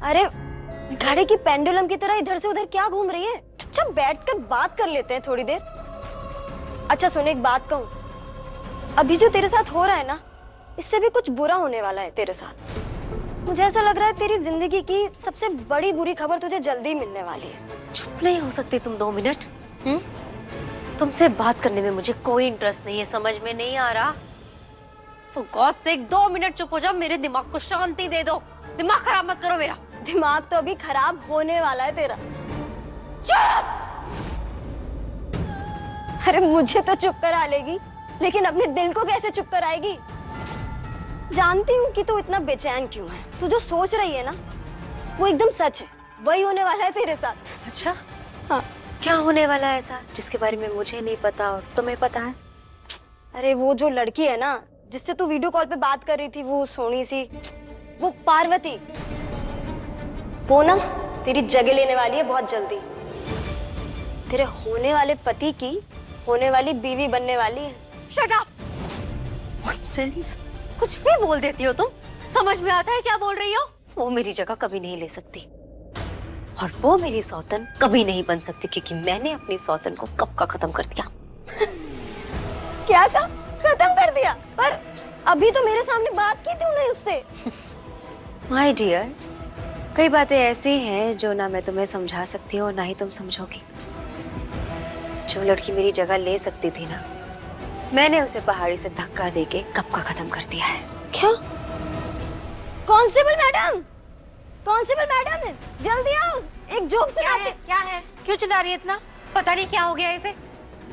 अरे घड़े की पेंडुलम की तरह इधर से उधर क्या घूम रही है? चुपचाप बैठकर बात कर लेते हैं थोड़ी देर। अच्छा सुन, एक बात कहूँ, अभी जो तेरे साथ हो रहा है ना, इससे भी कुछ बुरा होने वाला है तेरे साथ। मुझे ऐसा लग रहा है तेरी जिंदगी की सबसे बड़ी बुरी खबर तुझे जल्दी मिलने वाली है। चुप नहीं हो सकती तुम 2 मिनट? तुमसे बात करने में मुझे कोई इंटरेस्ट नहीं है, समझ में नहीं आ रहा? For God's sake 2 मिनट चुप हो जाओ, मेरे दिमाग को शांति दे दो। दिमाग खराब मत करो मेरा। दिमाग तो अभी खराब होने वाला है तेरा। चुप! अरे मुझे तो चुप करा लेगी, लेकिन अपने दिल को कैसे चुप कराएगी? जानती हूँ कि तू इतना बेचैन क्यों है। तू जो सोच रही है ना, वो एकदम सच है। वही होने वाला है तेरे साथ। अच्छा, हाँ। क्या होने वाला है ऐसा जिसके बारे में मुझे नहीं पता और तुम्हें पता है? अरे वो जो लड़की है ना, जिससे तू वीडियो कॉल पे बात कर रही थी, वो सोनी सी, वो पार्वती, वो ना तेरी जगह लेने वाली है बहुत जल्दी। तेरे होने वाले पति की होने वाली बीवी बनने वाली है। Shut up! नॉनसेंस! कुछ भी बोल देती हो तुम। समझ में आता है क्या बोल रही हो? वो मेरी जगह कभी नहीं ले सकती और वो मेरी सौतन कभी नहीं बन सकती, क्योंकि मैंने अपनी सौतन को कब का खत्म कर दिया। क्या का खत्म कर दिया? पर अभी तो मेरे सामने बात की थी उन्हें उससे। माय डियर, कई बातें ऐसी हैं जो ना मैं तुम्हें समझा सकती हूँ और ना ही तुम समझोगी। जो लड़की मेरी जगह ले सकती थी ना, मैंने उसे पहाड़ी से धक्का देके कब का खत्म कर दिया है। क्या? कांस्टेबल मैडम, कांस्टेबल मैडम, जल्दी आओ, एक जोक सुनाते। क्या है? क्यों चिल्ला रही है इतना? पता नहीं क्या हो गया इसे,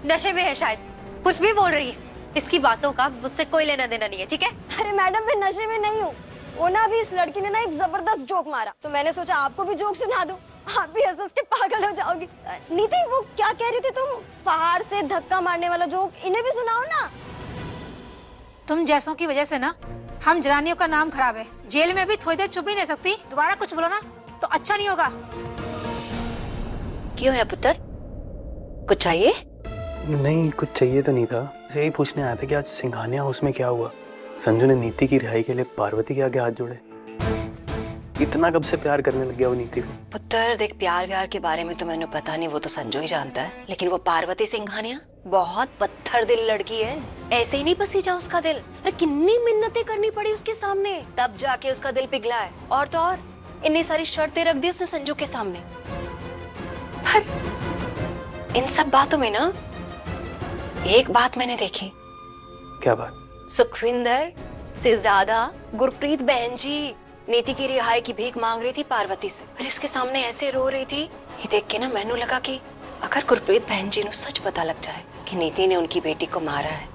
नशे में है शायद, कुछ भी बोल रही है। इसकी बातों का मुझसे कोई लेना देना नहीं है, ठीक है? अरे मैडम, मैं नशे में नहीं हूँ। वो ना अभी इस लड़की ने ना एक जबरदस्त जोक मारा, तो मैंने सोचा आपको भी जोक सुना दूं। आप भी हंस के पागल हो जाओगी। नीति, वो क्या कह रही थी तुम? पहाड़ से धक्का मारने वाला जोक इन्हें भी सुनाओ ना। तुम जैसों की वजह से ना हम जनानियों का नाम खराब है। जेल में भी थोड़ी देर चुप नहीं रह सकती। दोबारा कुछ बोलो ना तो अच्छा नहीं होगा। क्यों है पुत्र, कुछ चाहिए? नहीं, कुछ चाहिए तो नहीं था, यही पूछने आया था कि आज सिंघानिया हाउस में क्या हुआ। संजू ने नीति की रिहाई के लिए पार्वती के आगे हाथ जोड़े। इतना कब से प्यार करने लग गया वो नीति को? पुत्र देख, प्यार व्यार के बारे में तो मैंने पता नहीं, वो तो संजू ही जानता है। लेकिन वो पार्वती सिंघानिया बहुत पत्थर दिल लड़की है, ऐसे ही नहीं पसीजा उसका दिल। अरे कितनी मिन्नतें करनी पड़ी उसके सामने, तब जाके उसका दिल पिघला है। और तो और इतनी सारी शर्तें रख दी उसने संजू के सामने। इन सब बातों में ना एक बात मैंने देखी। क्या बात? सुखविंदर से ज्यादा गुरप्रीत बहन जी नीति की रिहाई की भीख मांग रही थी पार्वती से। अरे उसके सामने ऐसे रो रही थी, ये देख के ना मैंने लगा कि अगर गुरप्रीत बहन जी को सच पता लग जाए कि नीति ने उनकी बेटी को मारा है,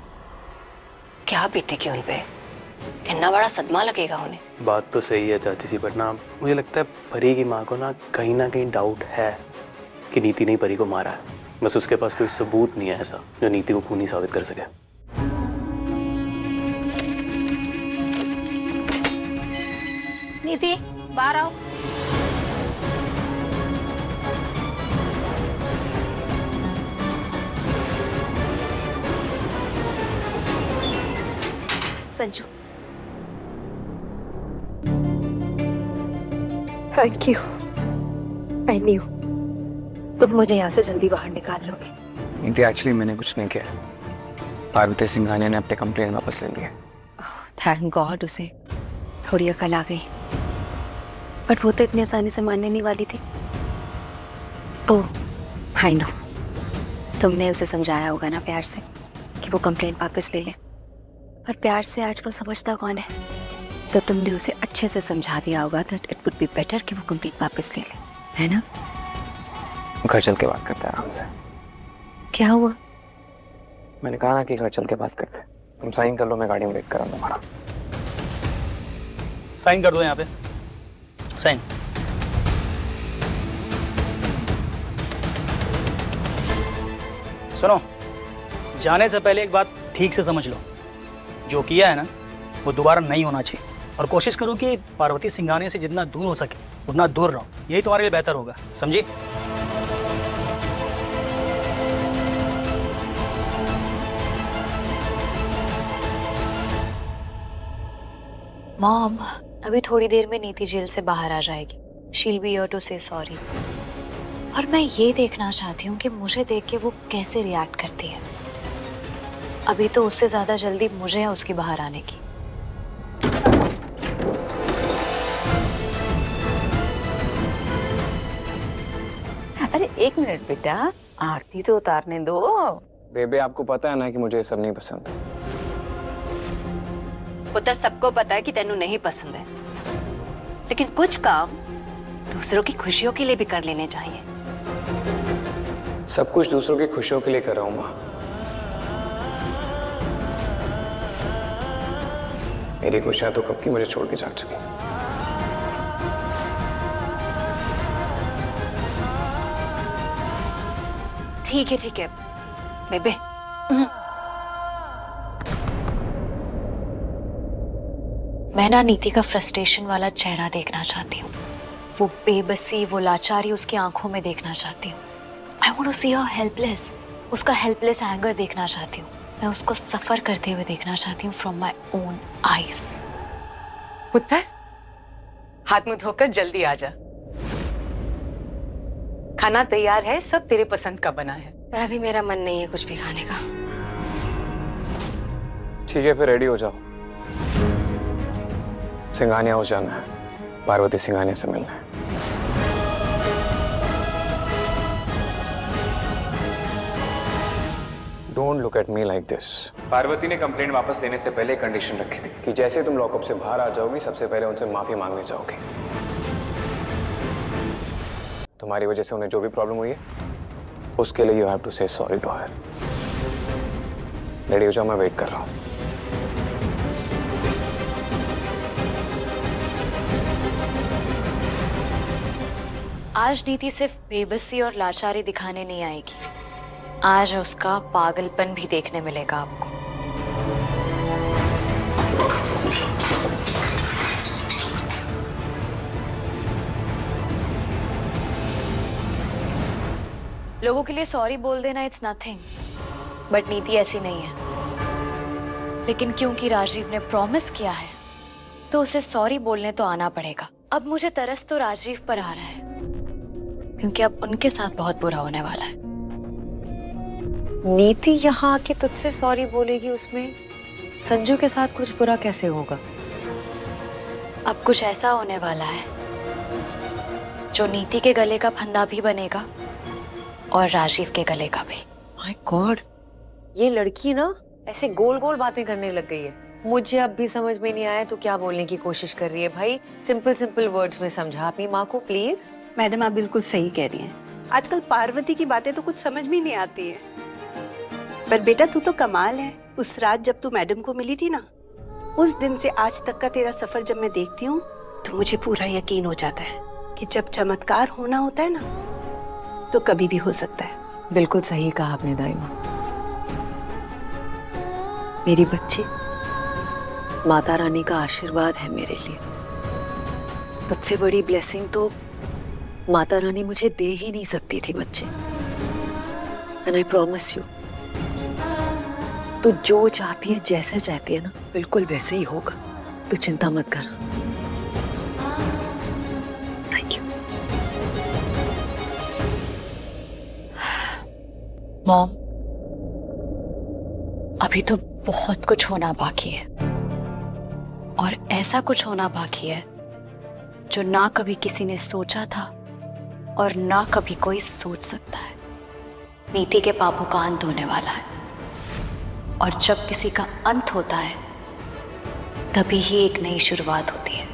क्या बीतेगी उन पे, कितना बड़ा सदमा लगेगा उन्हें। बात तो सही है चाची जी, बट ना मुझे लगता है परी की माँ को ना कहीं डाउट है कि नीति ने परी को मारा है। बस उसके पास कोई सबूत नहीं है ऐसा जो नीति को खूनी साबित कर सके। नीति, बाहर आओ। Sanju, thank you. I knew तुम मुझे यहाँ से जल्दी बाहर निकाल लोगे। नीति, एक्चुअली मैंने कुछ नहीं किया। पार्वती सिंघानिया ने अपने कंप्लेन वापस ले लिया। थैंक गॉड, उसे थोड़ी अकल आ गई, बट वो तो इतनी आसानी से मानने नहीं वाली थी। ओह आई नो, तुमने उसे समझाया होगा ना प्यार से कि वो कंप्लेन वापस ले ले। पर प्यार से आजकल समझता कौन है? तो तुमने उसे अच्छे से समझा दिया होगा that it would be better कि वो कंप्लेन वापस ले ले, है ना? घर चल के बात करते हैं आराम से। क्या हुआ? मैंने कहा ना कि घर चल के बात करते हैं। तुम साइन कर लो, मैं गाड़ी में वेट कर रहा हूँ तुम्हारा। साइन कर दो यहाँ पे, साइन। सुनो, जाने से पहले एक बात ठीक से समझ लो, जो किया है ना वो दोबारा नहीं होना चाहिए। और कोशिश करो कि पार्वती सिंघानिया से जितना दूर हो सके उतना दूर रहो, यही तुम्हारे लिए बेहतर होगा, समझी? मॉम, अभी थोड़ी देर में नीति जेल से बाहर आ जाएगी। शील बी हियर टू से सॉरी। और मैं ये देखना चाहती हूँ कि मुझे देख के वो कैसे रिएक्ट करती है। अभी तो उससे ज्यादा जल्दी मुझे है उसकी बाहर आने की। अरे एक मिनट बेटा, आरती तो उतारने दो। बेबे आपको पता है ना कि मुझे ये सब नहीं पसंद। पुत्र, सबको पता है कि तेनू नहीं पसंद है, लेकिन कुछ काम दूसरों की खुशियों के लिए भी कर लेने चाहिए। सब कुछ दूसरों की खुशियों के लिए कर रहा हूँ माँ। मेरी खुशियां तो कब की मुझे छोड़ के जा चुकी। ठीक है बेबे। मैं ना नीति का फ्रस्ट्रेशन वाला चेहरा देखना चाहती हूँ। वो बेबसी, वो लाचारी उसकी आंखों में देखना चाहती हूँ। I want to see her helpless. उसका हेल्पलेस एंगर देखना चाहती हूँ। मैं उसको सफर करते हुए देखना चाहती हूँ फ्रॉम माई ओन आईज। पुत्र, हाथ मुंह धोकर जल्दी आ जा। खाना तैयार है, सब तेरे पसंद का बना है। पर अभी मेरा मन नहीं है कुछ भी खाने का। ठीक है फिर रेडी हो जाओ, सिंघानिया हो जाना है, पार्वती सिंघानिया से मिलना है। Don't look at me like this. Parvati ने कंप्लेंट वापस लेने से पहले कंडीशन रखी थी कि जैसे तुम लॉकअप से बाहर आ जाओगी सबसे पहले उनसे माफी मांगने जाओगी। तुम्हारी वजह से उन्हें जो भी प्रॉब्लम हुई है उसके लिए यू हैव टू से सॉरी टू हर। रेडी हो जाओ, मैं वेट कर रहा हूँ। आज नीति सिर्फ बेबसी और लाचारी दिखाने नहीं आएगी, आज उसका पागलपन भी देखने मिलेगा आपको। लोगों के लिए सॉरी बोल देना इट्स नथिंग, बट नीति ऐसी नहीं है। लेकिन क्योंकि राजीव ने प्रॉमिस किया है तो उसे सॉरी बोलने तो आना पड़ेगा। अब मुझे तरस तो राजीव पर आ रहा है, क्योंकि अब उनके साथ बहुत बुरा होने वाला है। नीति यहाँ आके तुझसे सॉरी बोलेगी, उसमें संजू के साथ कुछ बुरा कैसे होगा? अब कुछ ऐसा होने वाला है जो नीति के गले का फंदा भी बनेगा और राजीव के गले का भी। माय गॉड, ये लड़की ना ऐसे गोल गोल बातें करने लग गई है। मुझे अब भी समझ में नहीं आया तो क्या बोलने की कोशिश कर रही है। भाई सिंपल सिंपल वर्ड्स में समझा अपनी माँ को प्लीज। मैडम आप बिल्कुल सही कह रही हैं। आजकल पार्वती की बातें तो कुछ समझ में नहीं आती है। पर बेटा तू तो कमाल है। उस रात जब तू मैडम को मिली थी ना, उस दिन से आज तक का तेरा सफर जब मैं देखती हूँ तो मुझे पूरा यकीन हो जाता है कि जब चमत्कार होना होता है ना तो कभी भी हो सकता है। बिल्कुल सही कहा आपने दाई माँ। मेरी बच्ची, माता रानी का आशीर्वाद है मेरे लिए। तुझसे बड़ी ब्लेसिंग तो माता रानी मुझे दे ही नहीं सकती थी बच्चे। एंड आई प्रॉमिस यू, तू जो चाहती है, जैसे चाहती है ना, बिल्कुल वैसे ही होगा। तू चिंता मत कर। Thank you. मॉम, अभी तो बहुत कुछ होना बाकी है, और ऐसा कुछ होना बाकी है जो ना कभी किसी ने सोचा था और ना कभी कोई सोच सकता है। नीति के पापों का अंत होने वाला है, और जब किसी का अंत होता है तभी ही एक नई शुरुआत होती है।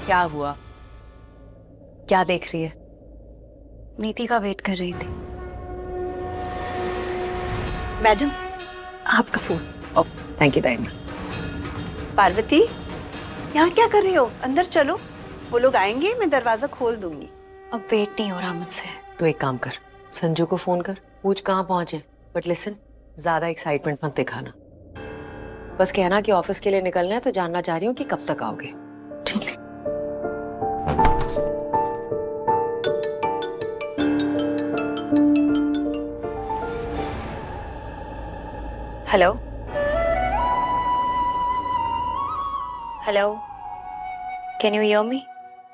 क्या हुआ? क्या देख रही है? नीति का वेट कर रही थी। मैडम आपका फोन। ओह थैंक यू दाई माँ। पार्वती यहाँ क्या कर रही हो? अंदर चलो, वो लोग आएंगे, मैं दरवाजा खोल दूंगी। अब वेट नहीं हो रहा मुझसे। तो एक काम कर, संजू को फोन कर, पूछ कहाँ पहुंचे। बट लिसन, ज्यादा एक्साइटमेंट मत दिखाना। बस कहना कि ऑफिस के लिए निकलना है, तो जानना चाह रही हूँ कि कब तक आओगे। ठीक है। Hello hello, can you hear me?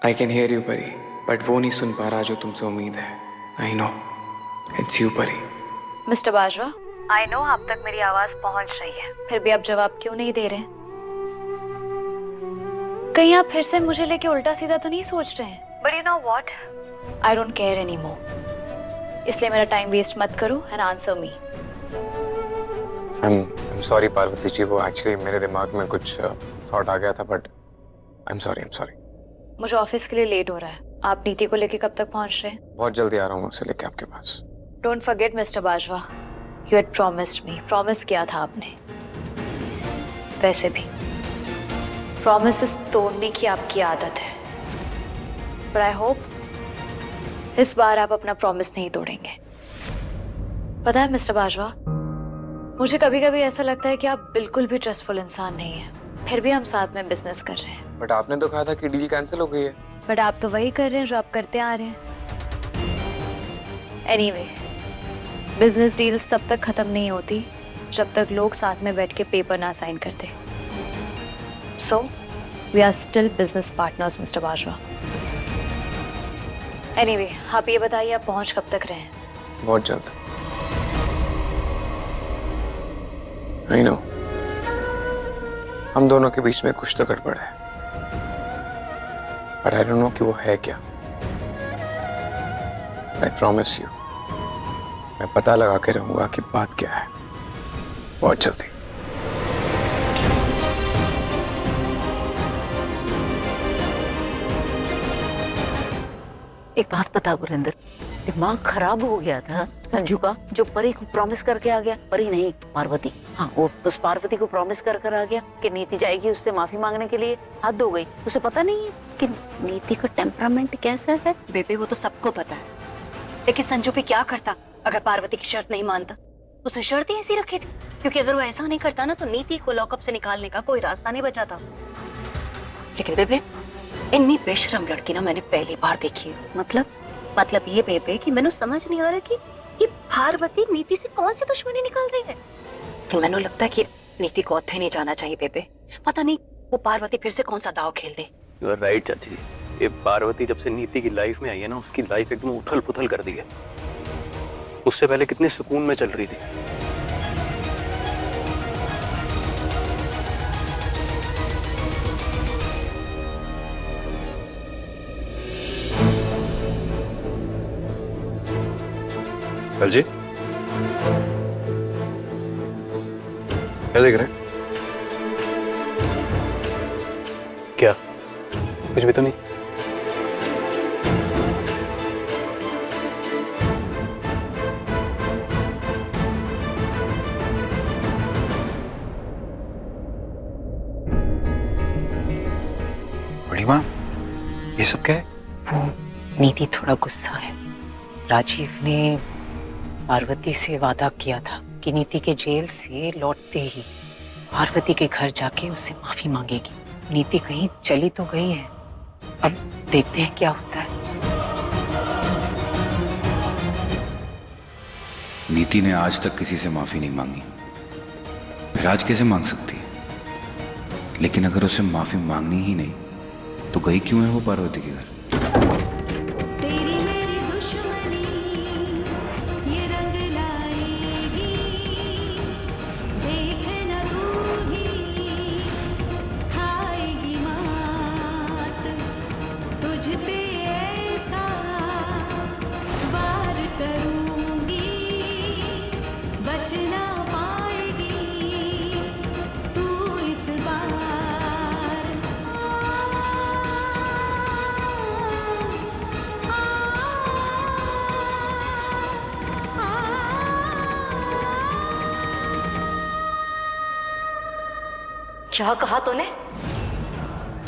I can hear you परी, बट वो नहीं सुन पा रहा जो तुमसे उम्मीद है। आई नो इट्स यू परी। मिस्टर बाजवा, आई नो आप तक मेरी आवाज पहुंच रही है, फिर भी आप जवाब क्यों नहीं दे रहे हैं? कहीं आप फिर से मुझे लेके उल्टा सीधा तो नहीं सोच रहे हैं? But you know what, I don't care any more, इसलिए मेरा टाइम वेस्ट मत करो and answer me. I'm sorry Parvati ji, वो एक्चुअली मेरे दिमाग में कुछ थॉट आ गया था, बट I'm sorry। मुझे ऑफिस के लिए लेट हो रहा है, आप नीति को लेके कब तक पहुंच रहे हैं? बहुत जल्दी आ रहा हूँ उसे लेके आपके पास। Don't forget mister Bajwa, you had promised me, promise किया था आपने। वैसे भी प्रॉमिसेस तोड़ने की आपकी आदत है, पर आई होप इस बार आप अपना प्रॉमिस नहीं तोड़ेंगे। पता है मिस्टर बाजवा, मुझे कभी कभी ऐसा लगता है कि आप बिल्कुल भी ट्रस्टफुल इंसान नहीं हैं, फिर भी हम साथ में बिजनेस कर रहे हैं। बट आपने तो कहा था कि डील कैंसिल हो गई है। बट आप तो वही कर रहे हैं जो आप करते आ रहे हैं। एनीवे, बिजनेस डील्स तब तक खत्म नहीं होती जब तक लोग साथ में बैठ के पेपर ना साइन करते। So we are still business partners mister Bajwa. Anyway, आप ये बताइए आप पहुंच कब तक रहे हैं? बहुत जल्द। आई नो हम दोनों के बीच में कुछ तो गड़बड़ है, बट आई डोंट नो कि वो है क्या। आई प्रॉमिस यू, मैं पता लगा के रहूंगा कि बात क्या है, बहुत जल्दी। एक बात बता गुरिंदर, दिमाग खराब हो गया था संजू का, जो परी को प्रॉमिस करके आ गया। परी नहीं, पार्वती। हाँ, वो उस पार्वती को प्रॉमिस कर आ गया कि नीति जाएगी उससे माफी मांगने के लिए, हाथ धो गई। उसे पता नहीं है कि नीति का टेम्परामेंट कैसा है। बेबे वो तो सबको पता है, लेकिन संजू भी क्या करता अगर पार्वती की शर्त नहीं मानता? उसने शर्त ही ऐसी रखी थी, क्योंकि अगर वो ऐसा नहीं करता ना तो नीति को लॉकअप से निकालने का कोई रास्ता नहीं बचा था। लेकिन बेबे, इतनी बेशरम लड़की ना मैंने पहली बार देखी है। मतलब ये बेबे कि मैंने समझ नहीं आ रहा कि पार्वती नीति से कौन सी दुश्मनी निकाल रही है। कि मैंने लगता है कि नीति को उत्थे नहीं जाना चाहिए बेबे। पता नहीं वो पार्वती फिर से कौन सा दाव खेल दे। यू आर राइट चाची जी, ये पार्वती जब से नीति की लाइफ में आई है ना, उसकी लाइफ एकदम उथल पुथल कर दी है। उससे पहले कितने सुकून में चल रही थी। कल जी क्या देख रहे हैं? क्या कुछ भी तो नहीं? बड़ी माँ, ये सब क्या है? वो नीति थोड़ा गुस्सा है। राजीव ने पार्वती से वादा किया था कि नीति के जेल से लौटते ही पार्वती के घर जाके उससे माफी मांगेगी। नीति कहीं चली तो गई है, अब देखते हैं क्या होता है। नीति ने आज तक किसी से माफी नहीं मांगी, फिर आज कैसे मांग सकती है? लेकिन अगर उसे माफी मांगनी ही नहीं तो गई क्यों है वो पार्वती के घर? क्या कहा तूने?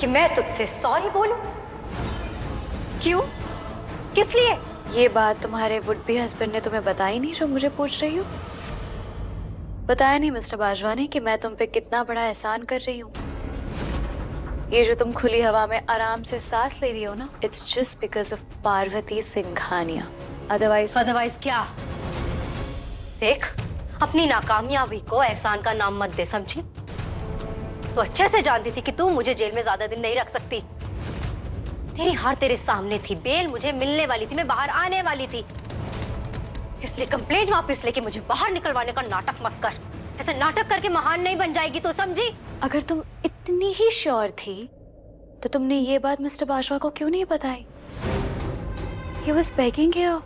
कि मैं तुझसे सॉरी बोलूं? क्यों? किस लिए? ये बात तुम्हारे वुड बी हस्बैंड ने तुम्हें बताई नहीं जो मुझे पूछ रही हो? बताया नहीं मिस्टर बाजवा ने कि मैं तुम पे कितना बड़ा एहसान कर रही हूँ? ये जो तुम खुली हवा में आराम से सांस ले रही हो ना, it's just because of Parvati Singhania. Otherwise क्या? देख, अपनी नाकामयाबी को एहसान का नाम मत दे, समझी? तो अच्छे से जानती थी कि तू मुझे जेल में ज्यादा दिन नहीं रख सकती। तेरी हार तेरे सामने थी, बेल मुझे मिलने वाली थी, मैं बाहर आने वाली थी। इसलिए कंप्लेंट वापस लेके मुझे बाहर निकलवाने का नाटक मत कर। ऐसे नाटक करके महान नहीं बन जाएगी तो, समझी? अगर तुम इतनी ही श्योर थी तो तुमने ये बात मिस्टर बाजवा को क्यों नहीं बताई? He was begging here.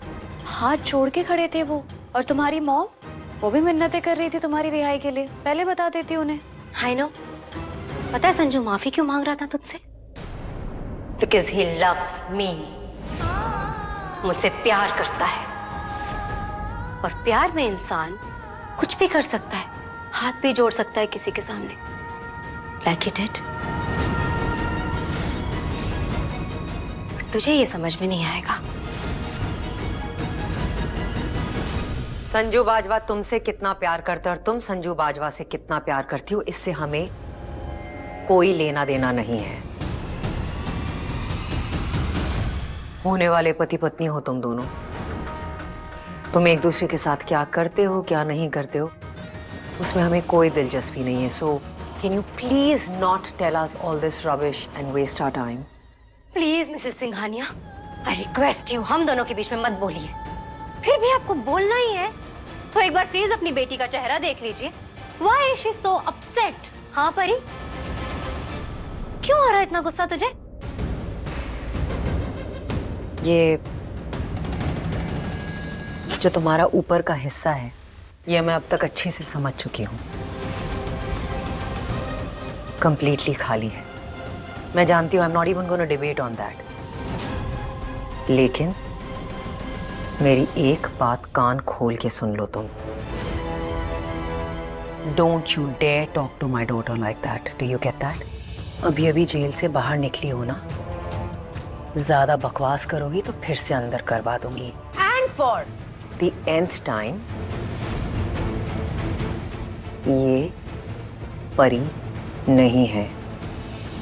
हाथ जोड़ के खड़े थे वो। और तुम्हारी मॉम, वो भी मिन्नतें कर रही थी तुम्हारी रिहाई के लिए। पहले बता देती उन्हें। I know. पता है संजू माफी क्यों मांग रहा था तुझसे? Because he loves me. मुझसे प्यार करता है, और प्यार में इंसान कुछ भी कर सकता है, हाथ भी जोड़ सकता है किसी के सामने, like he did. तुझे ये समझ में नहीं आएगा। संजू बाजवा तुमसे कितना प्यार करता है और तुम संजू बाजवा से कितना प्यार करती हो, इससे हमें कोई लेना देना नहीं है। होने वाले पति पत्नी हो तुम दोनों। तुम एक दूसरे के साथ क्या करते हो क्या नहीं करते हो उसमें हमें कोई दिलचस्पी नहीं है। So can you please not tell us all this rubbish and waste our time? Please missus Singhania, I request you, हम दोनों के बीच में मत बोलिए। फिर भी आपको बोलना ही है तो एक बार प्लीज अपनी बेटी का चेहरा देख लीजिए। Why is she so upset? हाँ परी, क्यों आ रहा है इतना गुस्सा तुझे? ये जो तुम्हारा ऊपर का हिस्सा है ये मैं अब तक अच्छे से समझ चुकी हूँ। कंप्लीटली खाली है। मैं जानती हूँ, I am not even gonna debate on that. लेकिन मेरी एक बात कान खोल के सुन लो तुम। Don't you dare talk to my daughter like that. Do you get that? अभी अभी जेल से बाहर निकली हो ना, ज्यादा बकवास करोगी तो फिर से अंदर करवा दूंगी। And for the nth time, ये परी नहीं है।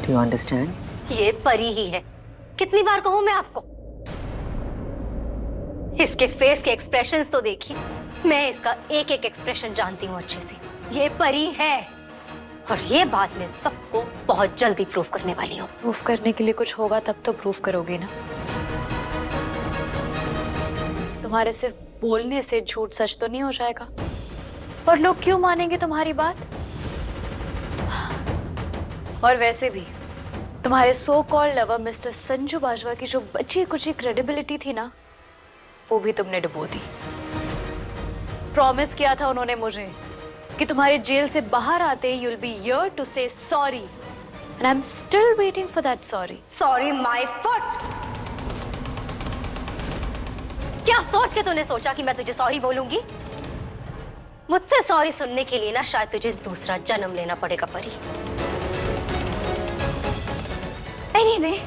Do you understand? ये परी ही है। कितनी बार कहूं मैं आपको? इसके फेस के एक्सप्रेशंस तो देखिए, मैं इसका एक एक एक्सप्रेशन जानती हूँ अच्छे से। ये परी है, और ये बात मैं सबको बहुत जल्दी प्रूफ करने वाली हूँ। प्रूफ करने के लिए कुछ होगा तब तो प्रूफ करोगे ना। तुम्हारे सिर्फ बोलने से झूठ सच तो नहीं हो जाएगा। और लोग क्यों मानेंगे तुम्हारी बात? और वैसे भी तुम्हारे so called lover mister Sanju Bajwa की जो बची कुची क्रेडिबिलिटी थी ना, वो भी तुमने डुबो दी। प्रॉमिस किया था उन्होंने मुझे कि तुम्हारे जेल से बाहर आते ही you'll be here to say sorry, and I'm still waiting for that sorry. Sorry my foot. क्या सोच के तूने सोचा कि मैं तुझे सॉरी बोलूंगी? मुझसे सॉरी सुनने के लिए ना शायद तुझे दूसरा जन्म लेना पड़ेगा परी। Anyway,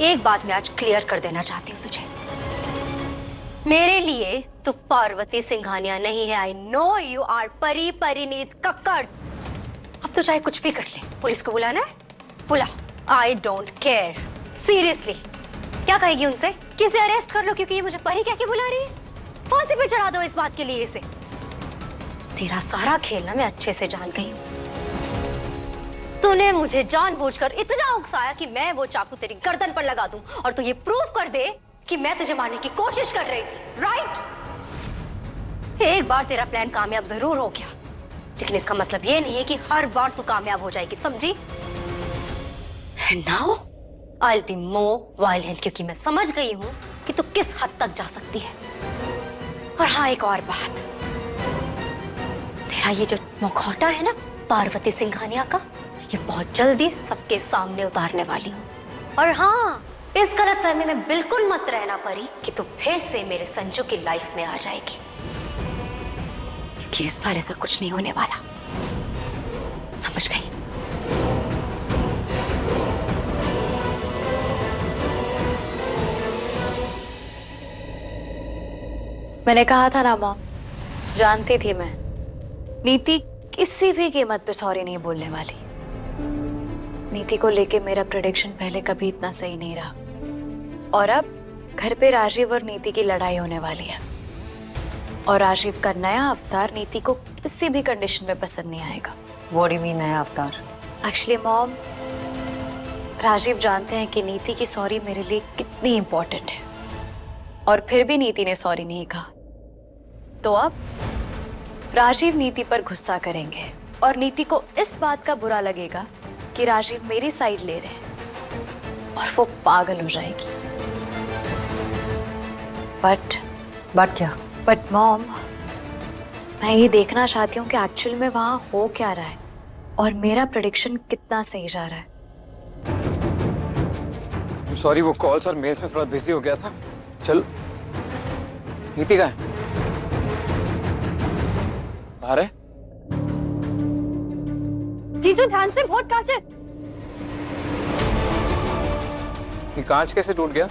एक बात मैं आज क्लियर कर देना चाहती हूँ तुझे। मेरे लिए तू पार्वती सिंघानिया नहीं है। आई नो यू आर परी परिणीत कक्कड़। अब तो चाहे कुछ भी कर ले, पुलिस को बुलाना है बुला, आई डोंट केयर। सीरियसली, क्या कहेगी उनसे कि इसे अरेस्ट कर लो क्योंकि ये मुझे परी कह के बुला रही है? फांसी पे चढ़ा दो इस बात के लिए इसे। तेरा सारा खेल ना मैं अच्छे से जान गई हूँ। तूने मुझे जानबूझकर इतना उकसाया कि मैं वो चाकू तेरी गर्दन पर लगा दूं और तू ये प्रूफ कर दे कि मैं तुझे मारने की कोशिश कर रही थी, राइट? एक बार तेरा प्लान कामयाब जरूर हो गया, लेकिन इसका मतलब ये नहीं है कि हर बार तू कामयाब हो जाएगी, समझी? And now I'll be more violent, क्योंकि मैं समझ गई हूं कि तू किस हद तक जा सकती है। और हाँ, एक और बात, तेरा ये जो मुखौटा है ना पार्वती सिंघानिया का, ये बहुत जल्दी सबके सामने उतारने वाली हूँ। और हाँ, इस गलतफहमी में बिल्कुल मत रहना परी कि तू फिर से मेरे संजू की लाइफ में आ जाएगी, क्योंकि इस बार ऐसा कुछ नहीं होने वाला, समझ गई? मैंने कहा था ना मॉम, जानती थी मैं, नीति किसी भी कीमत पे सॉरी नहीं बोलने वाली। नीति को लेके मेरा प्रेडिक्शन पहले कभी इतना सही नहीं रहा, और अब घर पे राजीव और नीति की लड़ाई होने वाली है, और राजीव का नया अवतार नीति को किसी भी कंडीशन में पसंद नहीं आएगा। What do you mean नया अवतार? एक्चुअली मॉम, राजीव जानते हैं कि नीति की सॉरी मेरे लिए कितनी इंपॉर्टेंट है, और फिर भी नीति ने सॉरी नहीं कहा। तो अब राजीव नीति पर गुस्सा करेंगे, और नीति को इस बात का बुरा लगेगा कि राजीव मेरी साइड ले रहे हैं, और वो पागल हो जाएगी। बट क्या? बट मॉम, मैं ये देखना चाहती हूँ कि एक्चुअल में वहां हो क्या रहा है, और मेरा प्रेडिक्शन कितना सही जा रहा है। सॉरी, वो कॉल्स और मेल्स में थोड़ा बिजी हो गया था। चल, नीति कहाँ है? बाहर है? जीजू ध्यान से, बहुत कांच है। ये कांच कैसे टूट गया?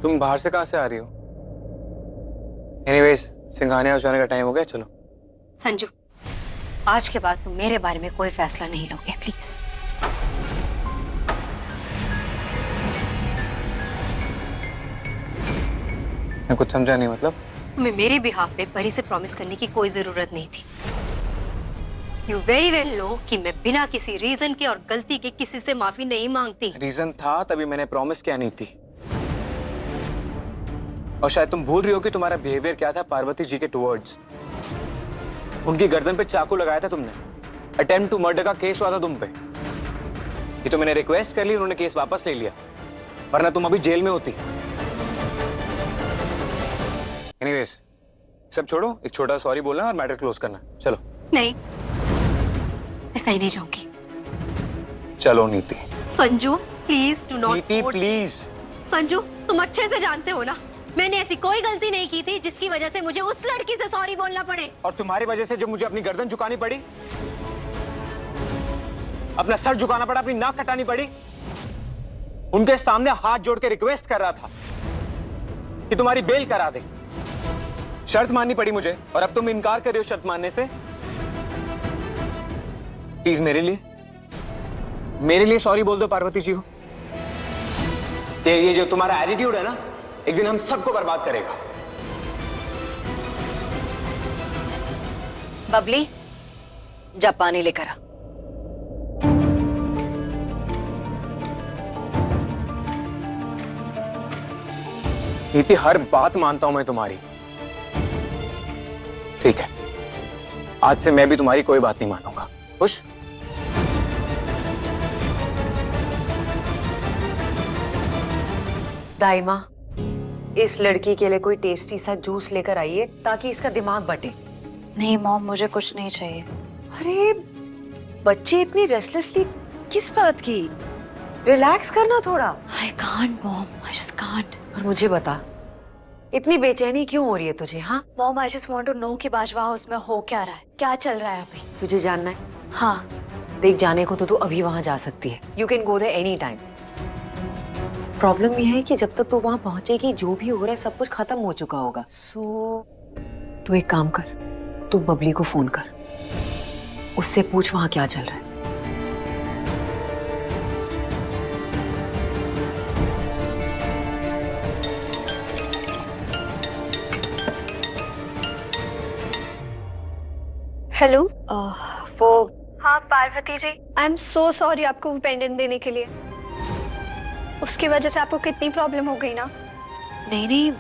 तुम बाहर से कहां से आ रही हो? एनीवेज, सिंघानिया जाने का टाइम हो गया, चलो। संजू, आज के बाद तुम मेरे बारे में कोई फैसला नहीं लोगे, प्लीज। मैं कुछ समझा नहीं, मतलब? तुम्हें मेरे बिहाफ पे परी से प्रॉमिस करने की कोई जरूरत नहीं थी। यू वेरी वेल नो कि मैं बिना किसी रीजन के और गलती के किसी से माफी नहीं मांगती। रीजन था तभी मैंने प्रॉमिस किया नहीं थी। और शायद तुम भूल रही हो कि तुम्हारा बिहेवियर क्या था पार्वती जी के टुवर्ड्स। उनकी गर्दन पे चाकू लगाया था तुमने। अटेम्प्ट टू मर्डर का केस हुआ था तुम पे। ये तो मैंने रिक्वेस्ट कर ली, उन्होंने केस वापस ले लिया, वरना तुम अभी जेल में होती। एनीवेज, सब छोड़ो, एक छोटा सॉरी बोलना और मैटर क्लोज करना। चलो। नहीं, मैं कहीं नहीं जाऊंगी। चलो नीति। Sanju please do not. नीति प्लीज। संजू, तुम अच्छे से जानते हो ना, मैंने ऐसी कोई गलती नहीं की थी जिसकी वजह से मुझे उस लड़की से सॉरी बोलना पड़े। और तुम्हारी वजह से जो मुझे अपनी गर्दन झुकानी पड़ी, अपना सर झुकाना पड़ा, अपनी नाक कटानी पड़ी, उनके सामने हाथ जोड़ के रिक्वेस्ट कर रहा था कि तुम्हारी बेल करा दे। शर्त माननी पड़ी मुझे, और अब तुम इनकार कर रहे हो शर्त मानने से। प्लीज मेरे लिए सॉरी बोल दो पार्वती जी को। ये जो तुम्हारा एटीट्यूड है ना, एक दिन हम सबको बर्बाद करेगा। बबली, जा पानी लेकर आ। नीति, हर बात मानता हूं मैं तुम्हारी। ठीक है, आज से मैं भी तुम्हारी कोई बात नहीं मानूंगा। खुश? दाइमा, इस लड़की के लिए कोई टेस्टी सा जूस लेकर आइए ताकि इसका दिमाग बटे। नहीं मॉम, मुझे कुछ नहीं चाहिए। अरे बच्चे इतनी रेस्टलेसली किस बात की? रिलैक्स करना थोड़ा। I can't mom, I just can't। और मुझे बता, इतनी बेचैनी क्यों हो रही है तुझे? हाँ mom, I just want to know कि बाजवा हाउस में हो क्या रहा है, क्या चल रहा है अभी। तुझे जानना है? हाँ। देख, जाने को तो तू अभी वहां जा सकती है। You can go there any time. Problem यह है कि जब तक तू वहां पहुंचेगी, जो भी हो रहा है सब कुछ खत्म हो चुका होगा। तू एक काम कर, तू बबली को फोन कर, उससे पूछ वहां क्या चल रहा है। हेलो। वो हाँ Parvati ji, I am so sorry आपको वो पेंडेंट देने के लिए। उसकी वजह से आपको कितनी प्रॉब्लम हो गई ना। नहीं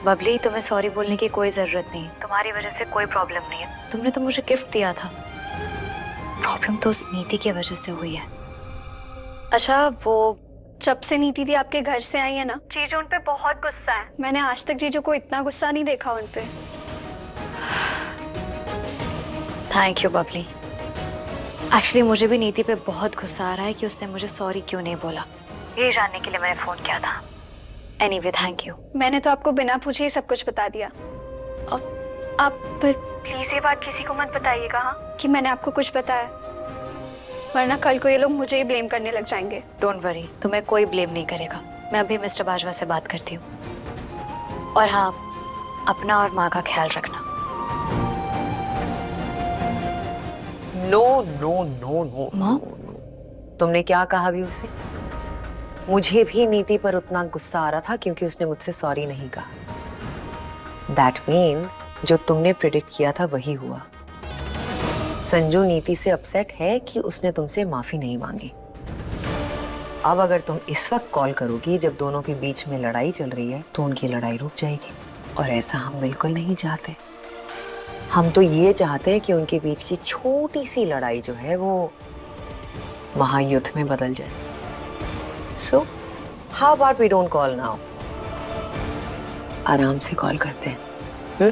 बबली, तुम्हें सॉरी बोलने की कोई जरूरत नहीं। तुम्हारी वजह से कोई प्रॉब्लम नहीं है। तुमने तो मुझे गिफ्ट दिया था। प्रॉब्लम तो उस नीति की वजह से हुई है। अच्छा, वो जब से नीति दी आपके घर से आई है ना, जीजू उन पे बहुत गुस्सा है। मैंने आज तक जीजू को इतना गुस्सा नहीं देखा उन पे। Thank you Babli. एक्चुअली मुझे भी नीति पे बहुत गुस्सा आ रहा है कि उसने मुझे सॉरी क्यों नहीं बोला। ये जानने के लिए मैंने फोन किया था। Anyway, thank you. मैंने तो आपको बिना पूछे ही सब कुछ बता दिया। आप प्लीज ये बात किसी को मत बताइएगा, हाँ, कि मैंने आपको कुछ बताया। वरना कल को ये लोग मुझे ही ब्लेम करने लग जाएंगे। डोंट वरी, तुम्हें कोई ब्लेम नहीं करेगा। मैं अभी मिस्टर बाजवा से बात करती हूँ। और हाँ, अपना और माँ का ख्याल रखना। नो नो नो नो माँ? तुमने क्या कहा भी उसे? मुझे भी नीति पर उतना गुस्सा आ रहा था क्योंकि उसने मुझसे सॉरी नहीं कहा। दैट मीन्स जो तुमने प्रेडिक्ट किया था वही हुआ। संजू नीति से अपसेट है कि उसने तुमसे माफी नहीं मांगी। अब अगर तुम इस वक्त कॉल करोगी जब दोनों के बीच में लड़ाई चल रही है तो उनकी लड़ाई रुक जाएगी, और ऐसा हम बिल्कुल नहीं चाहते। हम तो ये चाहते हैं कि उनके बीच की छोटी सी लड़ाई जो है वो महायुद्ध में बदल जाए। So, how about we don't call now? आराम से कॉल करते हैं।